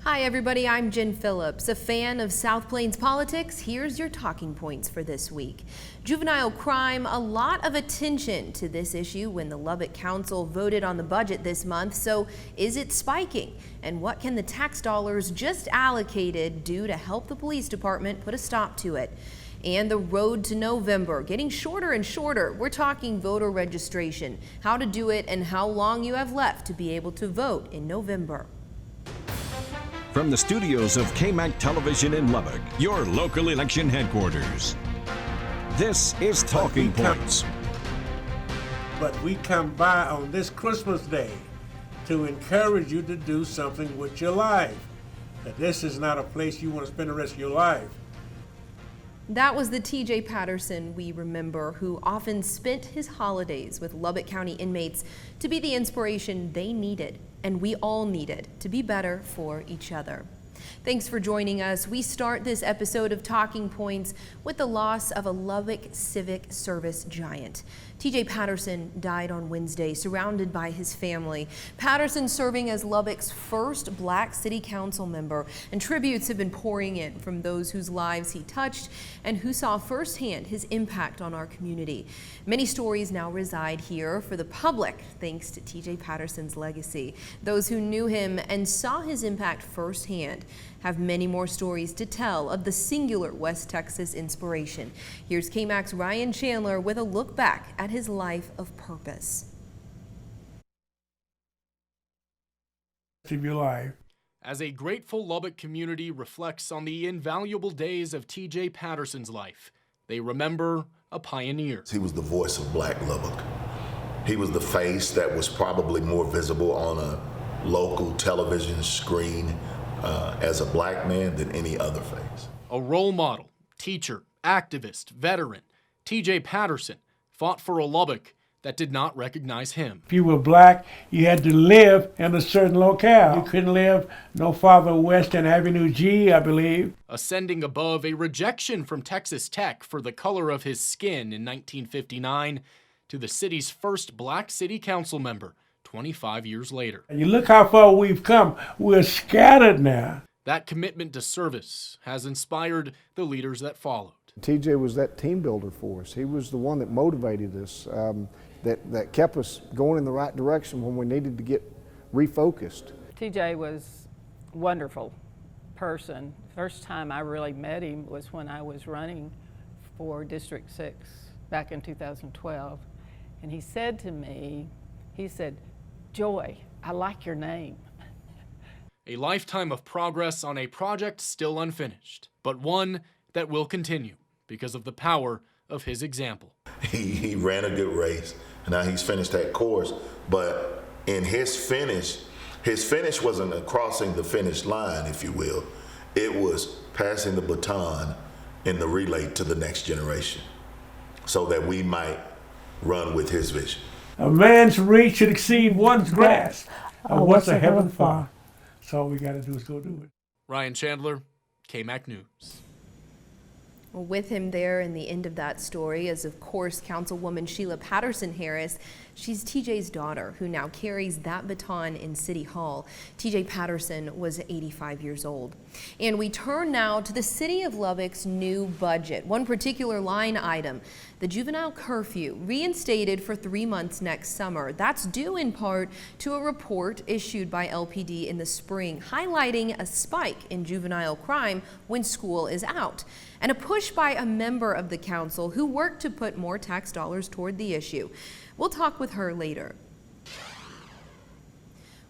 Hi everybody, I'm Jen Phillips. A fan of South Plains politics, here's your talking points for this week. Juvenile crime, a lot of attention to this issue when the Lubbock Council voted on the budget this month. So is it spiking? And what can the tax dollars just allocated do to help the police department put a stop to it? And the road to November, getting shorter and shorter. We're talking voter registration, how to do it, and how long you have left to be able to vote in November. From the studios of KAMC Television in Lubbock, your local election headquarters. This is Talking Points. But we come by on this Christmas Day to encourage you to do something with your life. That this is not a place you want to spend the rest of your life. That was the TJ Patterson we remember, who often spent his holidays with Lubbock County inmates to be the inspiration they needed, and we all needed, to be better for each other. Thanks for joining us. We start this episode of Talking Points with the loss of a Lubbock civic service giant. TJ Patterson died on Wednesday, surrounded by his family. Patterson serving as Lubbock's first Black City Council member, and tributes have been pouring in from those whose lives he touched and who saw firsthand his impact on our community. Many stories now reside here for the public, thanks to TJ Patterson's legacy. Those who knew him and saw his impact firsthand have many more stories to tell of the singular West Texas inspiration. Here's KAMC's Ryan Chandler with a look back at his life of purpose. Of your life. As a grateful Lubbock community reflects on the invaluable days of TJ Patterson's life, they remember a pioneer. He was the voice of Black Lubbock. He was the face that was probably more visible on a local television screen as a Black man than any other face. A role model, teacher, activist, veteran, TJ Patterson fought for a Lubbock that did not recognize him. If you were Black, you had to live in a certain locale. You couldn't live no farther west than Avenue G, I believe. Ascending above a rejection from Texas Tech for the color of his skin in 1959 to the city's first Black City Council member 25 years later. And you look how far we've come. We're scattered now. That commitment to service has inspired the leaders that followed. TJ was that team builder for us. He was the one that motivated us, that kept us going in the right direction when we needed to get refocused. TJ was a wonderful person. First time I really met him was when I was running for District 6 back in 2012. And he said to me, he said, "Joy, I like your name." A lifetime of progress on a project still unfinished, but one that will continue because of the power of his example. He ran a good race, and now he's finished that course, but in his finish wasn't crossing the finish line, if you will. It was passing the baton in the relay to the next generation so that we might run with his vision. A man's reach should exceed one's grasp. What's a heaven far? So all we got to do is go do it. Ryan Chandler, KAMC News. With him there in the end of that story is, of course, Councilwoman Sheila Patterson Harris. She's TJ's daughter, who now carries that baton in City Hall. TJ Patterson was 85 years old. And we turn now to the City of Lubbock's new budget. One particular line item, the juvenile curfew, reinstated for 3 months next summer. That's due in part to a report issued by LPD in the spring, highlighting a spike in juvenile crime when school is out, and a push by a member of the council who worked to put more tax dollars toward the issue. We'll talk with her later.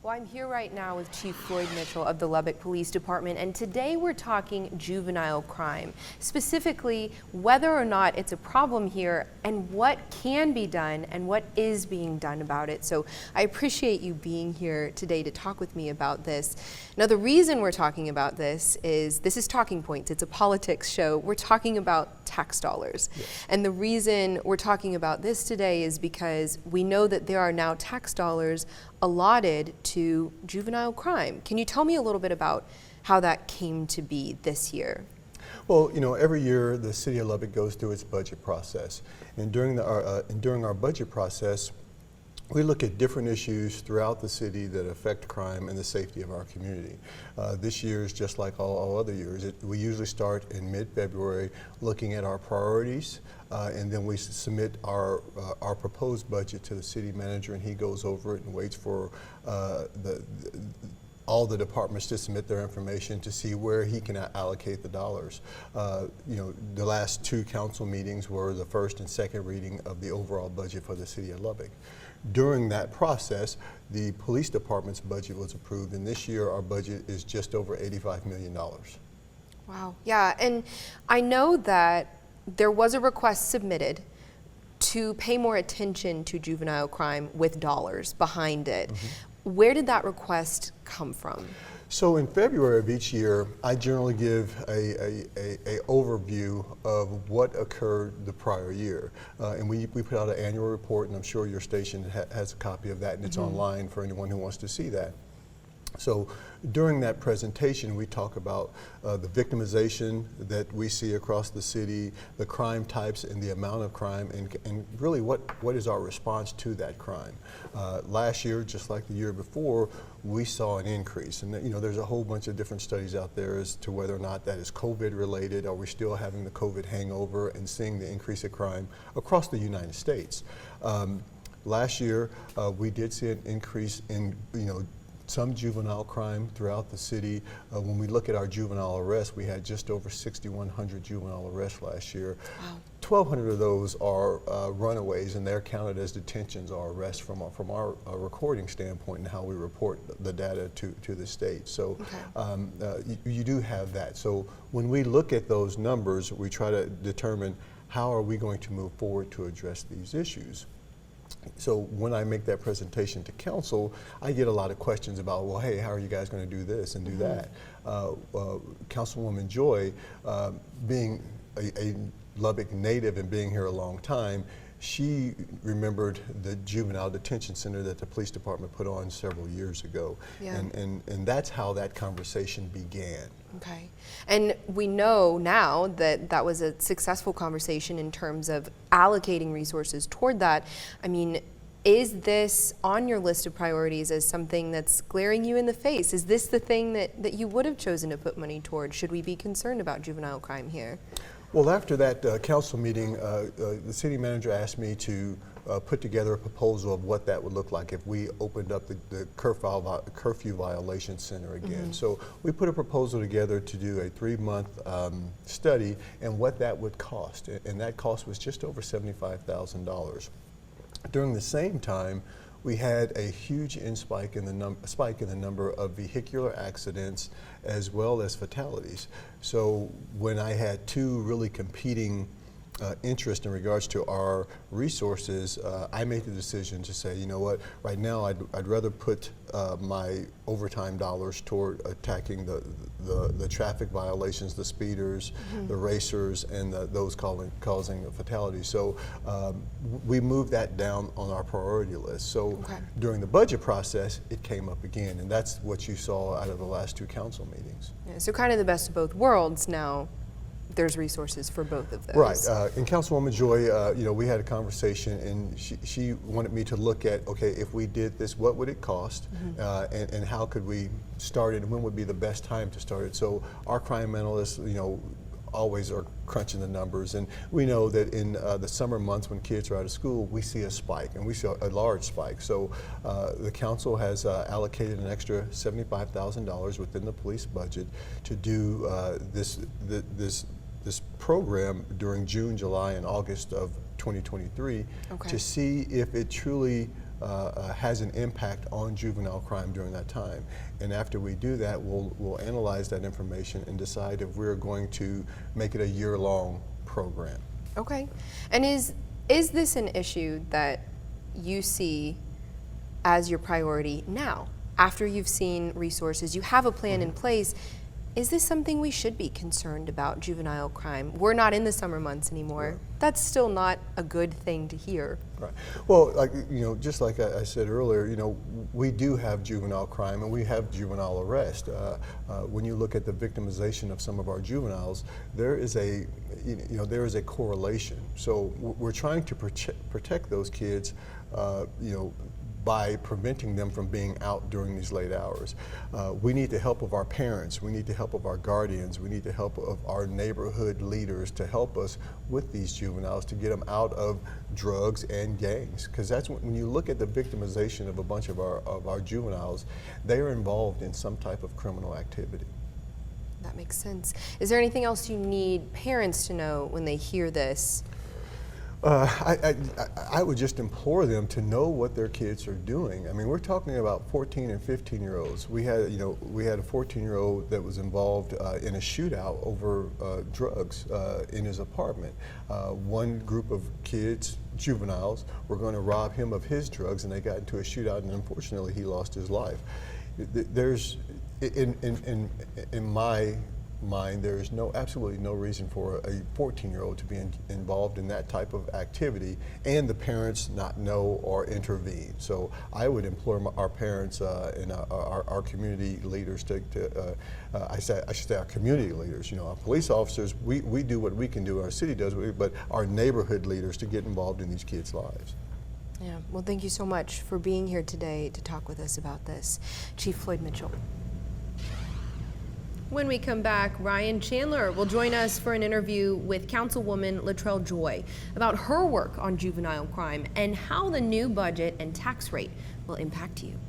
Well, I'm here right now with Chief Floyd Mitchell of the Lubbock Police Department, and today we're talking juvenile crime, specifically whether or not it's a problem here and what can be done and what is being done about it. So I appreciate you being here today to talk with me about this. Now, the reason we're talking about this is Talking Points. It's a politics show. We're talking about tax dollars. Yes. And the reason we're talking about this today is because we know that there are now tax dollars allotted to juvenile crime. Can you tell me a little bit about how that came to be this year? Well, you know, every year the City of Lubbock goes through its budget process. And during our budget process, we look at different issues throughout the city that affect crime and the safety of our community. This year is just like all other years. We usually start in mid-February looking at our priorities, and then we submit our proposed budget to the city manager, and he goes over it and waits for all the departments to submit their information to see where he can allocate the dollars. The last 2 council meetings were the first and second reading of the overall budget for the city of Lubbock. During that process, the police department's budget was approved, and this year our budget is just over $85 million. Wow. Yeah, and I know that there was a request submitted to pay more attention to juvenile crime with dollars behind it. Where did that request come from? So in February of each year, I generally give a overview of what occurred the prior year. And we put out an annual report, and I'm sure your station has a copy of that, and it's online for anyone who wants to see that. So during that presentation, we talk about the victimization that we see across the city, the crime types and the amount of crime, and really what is our response to that crime. Last year, just like the year before, we saw an increase. And there's a whole bunch of different studies out there as to whether or not that is COVID related. Are we still having the COVID hangover and seeing the increase of crime across the United States? Last year, we did see an increase in, some juvenile crime throughout the city. When we look at our juvenile arrests, we had just over 6,100 juvenile arrests last year. Wow. 1,200 of those are runaways, and they're counted as detentions or arrests from our recording standpoint and how we report the data to the state. So you do have that. So when we look at those numbers, we try to determine how are we going to move forward to address these issues. So when I make that presentation to council, I get a lot of questions about, well, hey, how are you guys going to do this and do that? Councilwoman Joy, being a Lubbock native and being here a long time, she remembered the juvenile detention center that the police department put on several years ago. Yeah. And that's how that conversation began. Okay. And we know now that that was a successful conversation in terms of allocating resources toward that. I mean, is this on your list of priorities as something that's glaring you in the face? Is this the thing that you would have chosen to put money toward? Should we be concerned about juvenile crime here? Well, after that council meeting, the city manager asked me to put together a proposal of what that would look like if we opened up the curfew violation center again. So we put a proposal together to do a 3-month study and what that would cost, and that cost was just over $75,000. During the same time, we had a huge spike in the number of vehicular accidents as well as fatalities. So when I had 2 really competing interest in regards to our resources, I made the decision to say, you know what, right now I'd rather put my overtime dollars toward attacking the traffic violations, the speeders, the racers, and those causing the fatalities. So we moved that down on our priority list. So during the budget process, it came up again, and that's what you saw out of the last 2 council meetings. Yeah, so kind of the best of both worlds now. There's resources for both of those. Right, and Councilwoman Joy, we had a conversation, and she wanted me to look at, okay, if we did this, what would it cost, and how could we start it, and when would be the best time to start it? So our crime analysts, always are crunching the numbers, and we know that in the summer months when kids are out of school, we see a spike, and we see a large spike. So the council has allocated an extra $75,000 within the police budget to do this program during June, July, and August of 2023 to see if it truly has an impact on juvenile crime during that time. And after we do that, we'll analyze that information and decide if we're going to make it a year-long program. Okay. And is this an issue that you see as your priority now? After you've seen resources, you have a plan in place. Is this something we should be concerned about, juvenile crime? We're not in the summer months anymore. Right. That's still not a good thing to hear. Right. Well, just like I said earlier, we do have juvenile crime and we have juvenile arrest. When you look at the victimization of some of our juveniles, there is a correlation. So we're trying to protect those kids, by preventing them from being out during these late hours. We need the help of our parents, we need the help of our guardians, we need the help of our neighborhood leaders to help us with these juveniles to get them out of drugs and gangs. Because that's when you look at the victimization of a bunch of our juveniles, they are involved in some type of criminal activity. That makes sense. Is there anything else you need parents to know when they hear this? I would just implore them to know what their kids are doing. I mean, we're talking about 14 and 15-year-olds. We had a 14-year-old that was involved in a shootout over drugs in his apartment. One group of kids, juveniles, were going to rob him of his drugs, and they got into a shootout, and unfortunately, he lost his life. There's, in my mind, there is absolutely no reason for a 14-year-old to be involved in that type of activity and the parents not know or intervene. So I would implore our parents and our community leaders I should say our community leaders, our police officers, we do what we can do, our city does, but our neighborhood leaders to get involved in these kids' lives. Yeah, well, thank you so much for being here today to talk with us about this. Chief Floyd Mitchell. When we come back, Ryan Chandler will join us for an interview with Councilwoman Latrell Joy about her work on juvenile crime and how the new budget and tax rate will impact you.